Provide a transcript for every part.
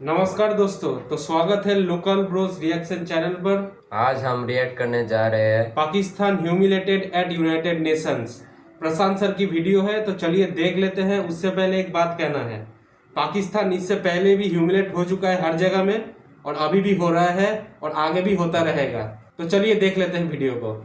नमस्कार दोस्तों, तो स्वागत है लोकल ब्रोस रिएक्शन चैनल पर। आज हम रिएक्ट करने जा रहे हैं Pakistan humiliated at United Nations. Prashant sir की वीडियो है, तो चलिए देख लेते हैं। उससे पहले एक बात कहना है, पाकिस्तान इससे पहले भी ह्यूमिलेट हो चुका है हर जगह में, और अभी भी हो रहा है और आगे भी होता रहेगा। तो चलिए देख लेते हैं वीडियो को।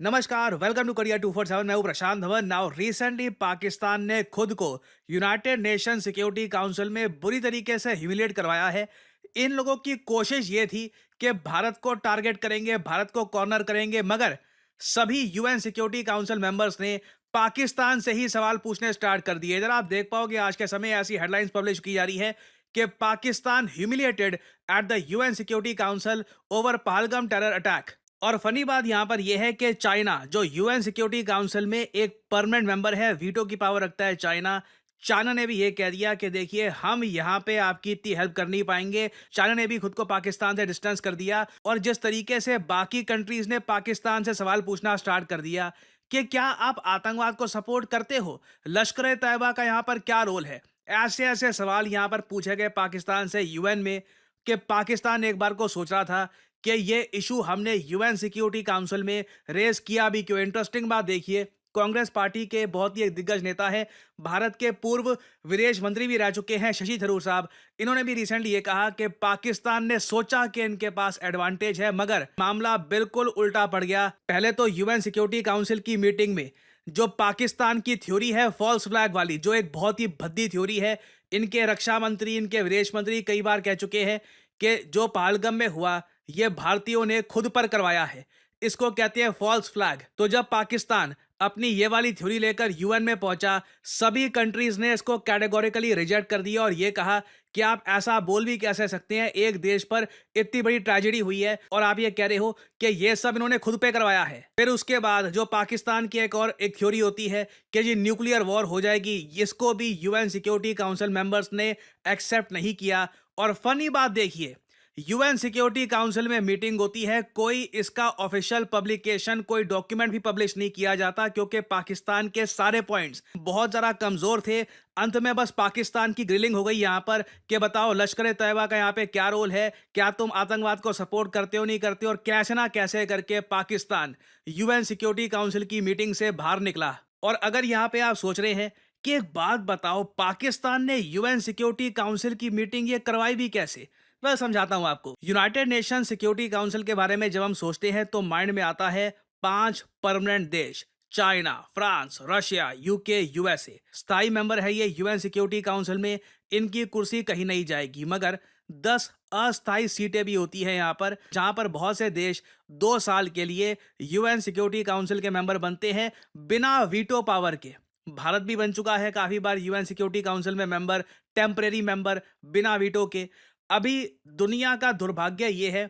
नमस्कार, वेलकम टू कोरिया 247। मैं हूं प्रशांत धवन। नाउ रिसेंटली पाकिस्तान ने खुद को यूनाइटेड नेशन सिक्योरिटी काउंसिल में बुरी तरीके से ह्यूमिलेट करवाया है। इन लोगों की कोशिश ये थी कि भारत को टारगेट करेंगे, भारत को कॉर्नर करेंगे, मगर सभी यूएन सिक्योरिटी काउंसिल मेंबर्स ने पाकिस्तान से ही सवाल पूछने स्टार्ट कर दिए। इधर आप देख पाओगे आज के समय ऐसी हेडलाइंस पब्लिश की जा रही है कि Pakistan humiliated at the UN security council over Pahalgam terror attack. और फनी बात यहां पर यह है कि चाइना, जो यूएन सिक्योरिटी काउंसिल में एक परमानेंट मेंबर है, वीटो की पावर रखता है चाइना। चाइना ने भी ये कह दिया कि देखिए, हम यहां पे आपकी इतनी हेल्प कर नहीं पाएंगे। चाइना ने भी खुद को पाकिस्तान से डिस्टेंस कर दिया। और जिस तरीके से बाकी कंट्रीज ने पाकिस्तान से सवाल पूछना स्टार्ट कर दिया कि क्या आप आतंकवाद को सपोर्ट करते हो, लश्कर ए तैयबा का यहां पर क्या रोल है, ऐसे ऐसे सवाल यहां पर पूछे गए पाकिस्तान से यूएन में कि पाकिस्तान एक बार को सोच रहा था कि ये इशू हमने यूएन सिक्योरिटी काउंसिल में रेज किया भी क्यों। इंटरेस्टिंग बात देखिए, कांग्रेस पार्टी के बहुत ही एक दिग्गज नेता है, भारत के पूर्व विदेश मंत्री भी रह चुके हैं, शशि थरूर साहब। इन्होंने भी रिसेंटली ये कहा कि पाकिस्तान ने सोचा कि इनके पास एडवांटेज है, मगर मामला बिल्कुल उल्टा पड़ गया। पहले तो यूएन सिक्योरिटी काउंसिल की मीटिंग में जो पाकिस्तान की थ्योरी है फॉल्स फ्लैग वाली, जो एक बहुत ही भद्दी थ्योरी है, इनके रक्षा मंत्री, इनके विदेश मंत्री कई बार कह चुके हैं कि जो पहलगाम में हुआ ये भारतीयों ने खुद पर करवाया है, इसको कहते हैं फॉल्स फ्लैग। तो जब पाकिस्तान अपनी ये वाली थ्योरी लेकर यूएन में पहुंचा, सभी कंट्रीज ने इसको कैटेगोरिकली रिजेक्ट कर दिया और ये कहा कि आप ऐसा बोल भी कैसे सकते हैं, एक देश पर इतनी बड़ी ट्रेजेडी हुई है और आप ये कह रहे हो कि ये सब इन्होंने खुद पे करवाया है। फिर उसके बाद जो पाकिस्तान की एक थ्योरी होती है कि जी न्यूक्लियर वॉर हो जाएगी, इसको भी यूएन सिक्योरिटी काउंसिल मेंबर्स ने एक्सेप्ट नहीं किया। और फनी बात देखिए, यूएन सिक्योरिटी काउंसिल में मीटिंग होती है, कोई इसका ऑफिशियल पब्लिकेशन, कोई डॉक्यूमेंट भी पब्लिश नहीं किया जाता, क्योंकि पाकिस्तान के सारे पॉइंट्स बहुत ज़्यादा कमज़ोर थे। अंत में बस पाकिस्तान की ग्रिलिंग हो गई यहाँ पर कि बताओ लश्कर ए तैयबा का यहाँ पे क्या रोल है, क्या तुम आतंकवाद को सपोर्ट करते हो नहीं करते हो, और कैसे ना कैसे करके पाकिस्तान यूएन सिक्योरिटी काउंसिल की मीटिंग से बाहर निकला। और अगर यहाँ पे आप सोच रहे हैं कि एक बात बताओ, पाकिस्तान ने यूएन सिक्योरिटी काउंसिल की मीटिंग ये करवाई भी कैसे, मैं समझाता हूं आपको। यूनाइटेड नेशन सिक्योरिटी काउंसिल के बारे में जब हम सोचते हैं तो माइंड में आता है 5 परमानेंट देश, China, France, Russia, UK, USA. स्थायी मेंबर है ये यूएन सिक्योरिटी काउंसिल में, इनकी कुर्सी कहीं नहीं जाएगी। मगर 10 अस्थायी सीटें भी होती है यहाँ पर, जहां पर बहुत से देश 2 साल के लिए यूएन सिक्योरिटी काउंसिल के मेंबर बनते हैं बिना वीटो पावर के। भारत भी बन चुका है काफी बार यूएन सिक्योरिटी काउंसिल में मेंबर, टेम्परेरी मेंबर, बिना वीटो के। अभी दुनिया का दुर्भाग्य यह है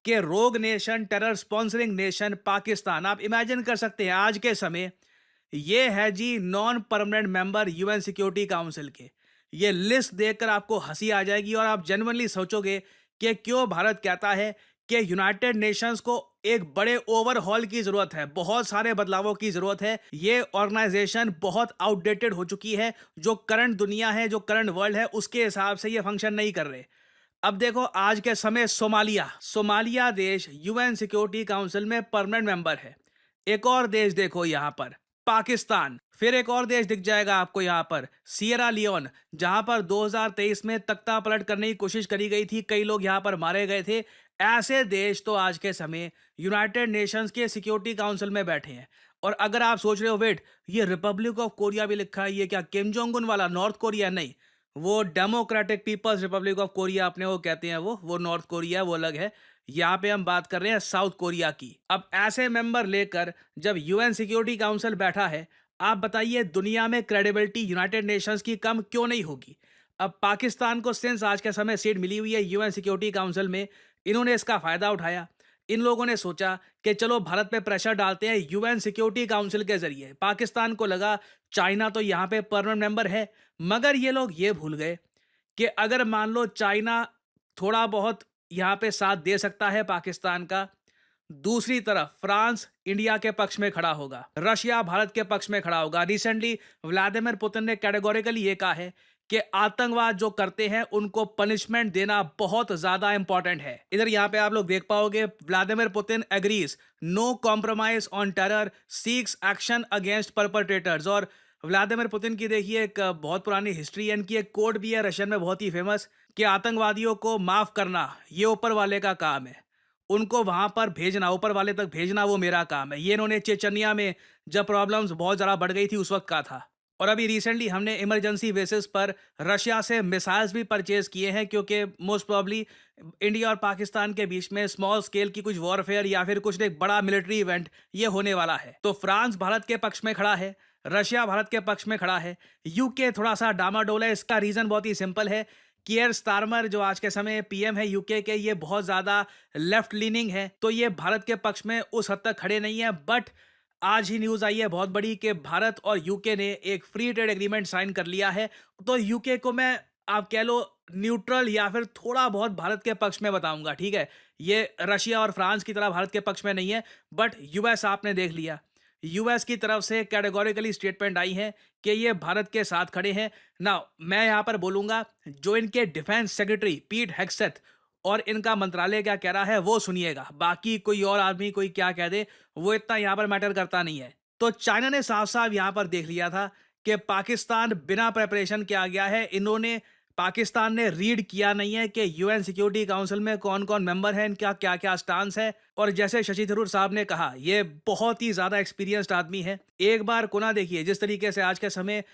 कि रोग nation, terror sponsoring nation Pakistan, आप इमेजिन कर सकते हैं आज के समय ये है जी non permanent member UN security council के। ये लिस्ट देखकर आपको हंसी आ जाएगी और आप जेन्युइनली सोचोगे कि क्यों भारत कहता है कि यूनाइटेड नेशंस को एक बड़े ओवरहॉल की जरूरत है, बहुत सारे बदलावों की जरूरत है। ये ऑर्गेनाइजेशन बहुत आउटडेटेड हो चुकी है, जो करंट दुनिया है, जो करंट वर्ल्ड है, उसके हिसाब से ये फंक्शन नहीं कर रहे। अब देखो आज के समय सोमालिया देश यूएन सिक्योरिटी काउंसिल में परमानेंट मेंबर है। एक और देश देखो यहाँ पर, पाकिस्तान। फिर एक और देश दिख जाएगा आपको यहाँ पर, सियरा लियोन, जहां पर 2023 में तख्ता पलट करने की कोशिश करी गई थी, कई लोग यहाँ पर मारे गए थे। ऐसे देश तो आज के समय यूनाइटेड नेशंस के सिक्योरिटी काउंसिल में बैठे हैं। और अगर आप सोच रहे हो वेट, ये रिपब्लिक ऑफ कोरिया भी लिखा है, ये क्या किम जोंग उन वाला नॉर्थ कोरिया? नहीं, वो Democratic People's Republic of Korea अपने वो कहते हैं, वो नॉर्थ कोरिया, वो अलग है। यहाँ पे हम बात कर रहे हैं साउथ कोरिया की। अब ऐसे मेंबर लेकर जब यूएन सिक्योरिटी काउंसिल बैठा है, आप बताइए दुनिया में क्रेडिबिलिटी यूनाइटेड नेशंस की कम क्यों नहीं होगी? अब पाकिस्तान को सिंस आज के समय सीट मिली हुई है यूएन सिक्योरिटी काउंसिल में, इन्होंने इसका फायदा उठाया। इन लोगों ने सोचा कि चलो भारत पे प्रेशर डालते हैं यूएन सिक्योरिटी काउंसिल के जरिए। पाकिस्तान को लगा चाइना तो यहाँ पे परमानेंट मेंबर है, मगर ये लोग ये भूल गए कि अगर मान लो चाइना थोड़ा बहुत यहाँ पे साथ दे सकता है पाकिस्तान का, दूसरी तरफ फ्रांस इंडिया के पक्ष में खड़ा होगा, रशिया भारत के पक्ष में खड़ा होगा। रिसेंटली व्लादिमीर पुतिन ने कैटेगोरिकली ये कहा है कि आतंकवाद जो करते हैं उनको पनिशमेंट देना बहुत ज्यादा इंपॉर्टेंट है। इधर यहाँ पे आप लोग देख पाओगे Vladimir Putin agrees no compromise on terror, seeks action against perpetrators. और व्लादिमीर पुतिन की देखिए एक बहुत पुरानी हिस्ट्री है, इनकी एक कोड भी है रशियन में बहुत ही फेमस, कि आतंकवादियों को माफ करना ये ऊपर वाले का काम है, उनको वहां पर भेजना, ऊपर वाले तक भेजना वो मेरा काम है। ये इन्होंने चेचनिया में जब प्रॉब्लम्स बहुत ज़्यादा बढ़ गई थी उस वक्त कहा था। और अभी रिसेंटली हमने इमरजेंसी बेसिस पर रशिया से मिसाइल्स भी परचेज किए हैं, क्योंकि मोस्ट प्रॉब्ली इंडिया और पाकिस्तान के बीच में स्मॉल स्केल की कुछ वॉरफेयर या फिर कुछ एक बड़ा मिलिट्री इवेंट ये होने वाला है। तो फ्रांस भारत के पक्ष में खड़ा है, रशिया भारत के पक्ष में खड़ा है, यूके थोड़ा सा डामाडोल है। इसका रीजन बहुत ही सिंपल है। कियर स्टारमर जो आज के समय पीएम है यूके के, ये बहुत ज्यादा लेफ्ट लीनिंग है, तो ये भारत के पक्ष में उस हद तक खड़े नहीं है। बट आज ही न्यूज आई है बहुत बड़ी कि भारत और यूके ने एक फ्री ट्रेड एग्रीमेंट साइन कर लिया है। तो यूके को मैं आप कह लो न्यूट्रल या फिर थोड़ा बहुत भारत के पक्ष में बताऊंगा, ठीक है। ये रशिया और फ्रांस की तरह भारत के पक्ष में नहीं है। बट यूएस आपने देख लिया, यूएस की तरफ से कैटेगोरिकली स्टेटमेंट आई है कि ये भारत के साथ खड़े हैं। नाउ मैं यहां पर बोलूंगा, जो इनके डिफेंस सेक्रेटरी पीट हेग्सेथ और इनका मंत्रालय क्या कह रहा है वो सुनिएगा। बाकी कोई और आदमी कोई क्या कह दे वो इतना यहां पर मैटर करता नहीं है। तो चाइना ने साफ साफ यहां पर देख लिया था कि पाकिस्तान बिना प्रेपरेशन के आ गया है। इन्होंने पाकिस्तान ने रीड किया नहीं है कि यूएन सिक्योरिटी काउंसिल में कौन कौन मेंबर है, इनका क्या क्या स्टांस है। और जैसे शशि थरूर साहब ने कहा, ये बहुत ही ज्यादा एक्सपीरियंस्ड आदमी है। एक बार को ना देखिए जिस तरीके से आज के समय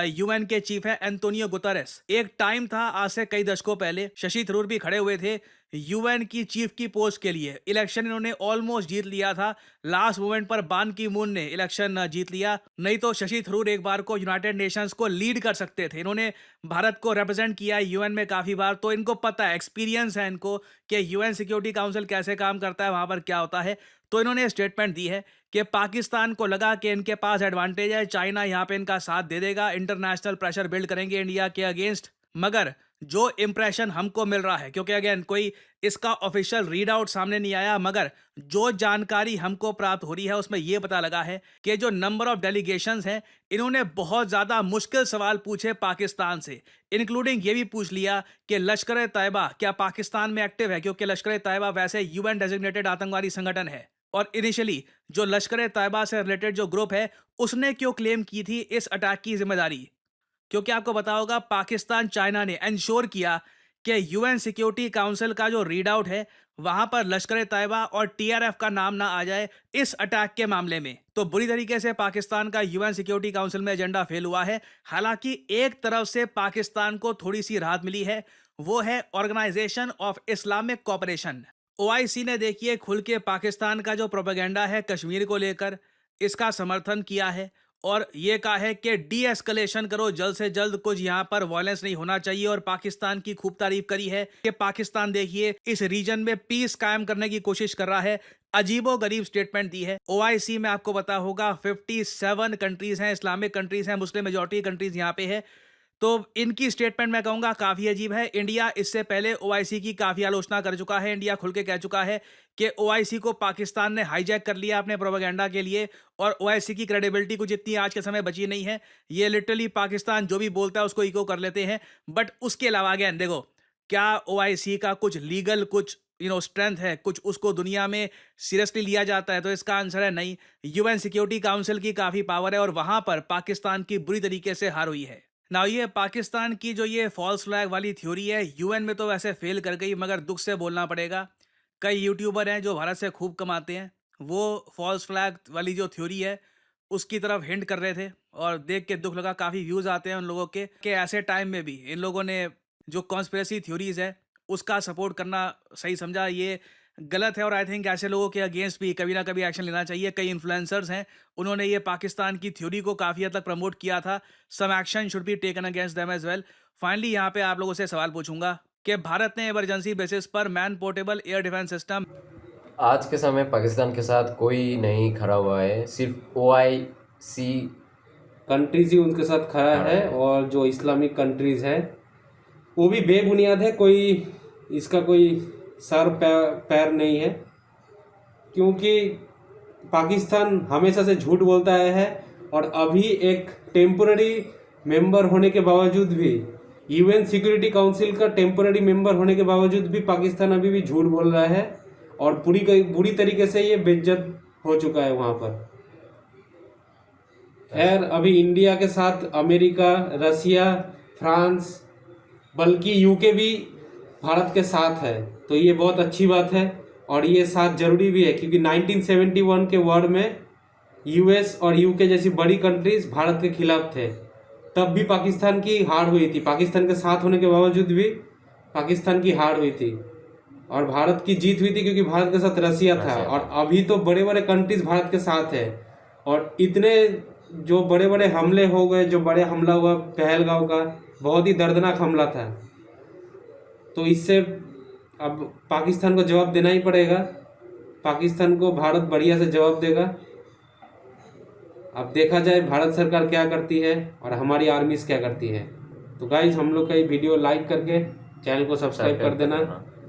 यूएन के चीफ है एंटोनियो गुतेरेस, एक टाइम था आज से कई दशकों पहले शशि थरूर भी खड़े हुए थे यूएन की चीफ की पोस्ट के लिए। इलेक्शन इन्होंने ऑलमोस्ट जीत लिया था, लास्ट मोमेंट पर बान की मून ने इलेक्शन जीत लिया, नहीं तो शशि थरूर एक बार को यूनाइटेड नेशंस को लीड कर सकते थे। इन्होंने भारत को रिप्रेजेंट किया यूएन में काफी बार, तो इनको पता है, एक्सपीरियंस है इनको कि यूएन सिक्योरिटी काउंसिल कैसे काम करता है, वहां पर क्या होता है। तो इन्होंने स्टेटमेंट दी है कि पाकिस्तान को लगा कि इनके पास एडवांटेज है, चाइना यहां पे इनका साथ दे देगा, इंटरनेशनल प्रेशर बिल्ड करेंगे इंडिया के अगेंस्ट। मगर जो इंप्रेशन हमको मिल रहा है, क्योंकि अगेन कोई इसका ऑफिशियल रीड आउट सामने नहीं आया, मगर जो जानकारी हमको प्राप्त हो रही है उसमें यह पता लगा है कि जो नंबर ऑफ डेलीगेशंस हैं, इन्होंने बहुत ज्यादा मुश्किल सवाल पूछे पाकिस्तान से, इंक्लूडिंग ये भी पूछ लिया कि लश्कर तैयबा क्या पाकिस्तान में एक्टिव है, क्योंकि लश्कर तैयबा वैसे यूएन डेजिग्नेटेड आतंकवादी संगठन है। और इनिशियली जो लश्कर तैयबा से रिलेटेड जो ग्रुप है उसने क्यों क्लेम की थी इस अटैक की जिम्मेदारी, क्योंकि आपको पता होगा पाकिस्तान चाइना ने इंश्योर किया कि यूएन सिक्योरिटी काउंसिल का जो रीड आउट है वहां पर लश्कर तैयबा और टीआरएफ का नाम ना आ जाए इस अटैक के मामले में। तो बुरी तरीके से पाकिस्तान का यूएन सिक्योरिटी काउंसिल में एजेंडा फेल हुआ है। हालांकि एक तरफ से पाकिस्तान को थोड़ी सी राहत मिली है, वो है Organisation of Islamic Cooperation, OIC ने देखिए खुल के पाकिस्तान का जो प्रोपेगेंडा है कश्मीर को लेकर इसका समर्थन किया है और ये कहा है कि डी एस्केलेशन करो, जल्द से जल्द कुछ यहाँ पर वायलेंस नहीं होना चाहिए। और पाकिस्तान की खूब तारीफ करी है कि पाकिस्तान देखिए इस रीजन में पीस कायम करने की कोशिश कर रहा है। अजीबो गरीब स्टेटमेंट दी है। ओआईसी में आपको पता होगा 57 कंट्रीज हैं, इस्लामिक कंट्रीज हैं, मुस्लिम मेजॉरिटी कंट्रीज यहाँ पे है। तो इनकी स्टेटमेंट मैं कहूंगा काफी अजीब है। इंडिया इससे पहले ओआईसी की काफी आलोचना कर चुका है। इंडिया खुल के कह चुका है कि ओआईसी को पाकिस्तान ने हाईजैक कर लिया अपने प्रोपेगेंडा के लिए और ओआईसी की क्रेडिबिलिटी कुछ इतनी आज के समय बची नहीं है। ये लिटरली पाकिस्तान जो भी बोलता है उसको इको कर लेते हैं। बट उसके अलावा अगेन देखो, क्या ओआईसी का कुछ लीगल कुछ स्ट्रेंथ है, कुछ उसको दुनिया में सीरियसली लिया जाता है? तो इसका आंसर है नहीं। यूएन सिक्योरिटी काउंसिल की काफी पावर है और वहां पर पाकिस्तान की बुरी तरीके से हार हुई है। ना ये पाकिस्तान की जो ये फॉल्स फ्लैग वाली थ्योरी है यूएन में तो वैसे फेल कर गई, मगर दुख से बोलना पड़ेगा कई यूट्यूबर हैं जो भारत से खूब कमाते हैं, वो फॉल्स फ्लैग वाली जो थ्योरी है उसकी तरफ हिंट कर रहे थे और देख के दुख लगा। काफ़ी व्यूज़ आते हैं उन लोगों के कि ऐसे टाइम में भी इन लोगों ने जो कॉन्स्पिरेसी थ्योरीज है उसका सपोर्ट करना सही समझा। ये गलत है और आई थिंक ऐसे लोगों के अगेंस्ट भी कभी ना कभी एक्शन लेना चाहिए। कई इन्फ्लुएंसर्स हैं, उन्होंने ये पाकिस्तान की थ्योरी को काफ़ी हद तक प्रमोट किया था। Some action should be taken against them as well. Finally यहाँ पे आप लोगों से सवाल पूछूंगा कि भारत ने इमरजेंसी बेसिस पर man portable air defence system, आज के समय पाकिस्तान के साथ कोई नहीं खड़ा हुआ है, सिर्फ ओआईसी कंट्रीज ही उनके साथ खड़ा है और जो इस्लामिक कंट्रीज है वो भी बेबुनियाद है, कोई इसका कोई सर पैर नहीं है। क्योंकि पाकिस्तान हमेशा से झूठ बोलता आया है और अभी एक टेम्पररी मेंबर होने के बावजूद भी, यूएन सिक्योरिटी काउंसिल का टेम्पररी मेंबर होने के बावजूद भी पाकिस्तान अभी भी झूठ बोल रहा है और बुरी तरीके से ये बेइज्जत हो चुका है वहाँ पर। खैर अभी इंडिया के साथ अमेरिका, रसिया, फ्रांस, बल्कि यूके भी भारत के साथ है, तो ये बहुत अच्छी बात है और ये साथ जरूरी भी है, क्योंकि 1971 के वॉर में यूएस और यूके जैसी बड़ी कंट्रीज भारत के खिलाफ थे, तब भी पाकिस्तान की हार हुई थी। पाकिस्तान के साथ होने के बावजूद भी पाकिस्तान की हार हुई थी और भारत की जीत हुई थी, क्योंकि भारत के साथ रसिया था। और अभी तो बड़े बड़े कंट्रीज भारत के साथ है और इतने जो बड़े बड़े हमले हो गए, जो बड़े हमला हुआ पहलगांव का, बहुत ही दर्दनाक हमला था, तो इससे अब पाकिस्तान को जवाब देना ही पड़ेगा। पाकिस्तान को भारत बढ़िया से जवाब देगा। अब देखा जाए भारत सरकार क्या करती है और हमारी आर्मीज क्या करती है। तो गाइज हम लोग का ये वीडियो लाइक करके चैनल को सब्सक्राइब कर देना।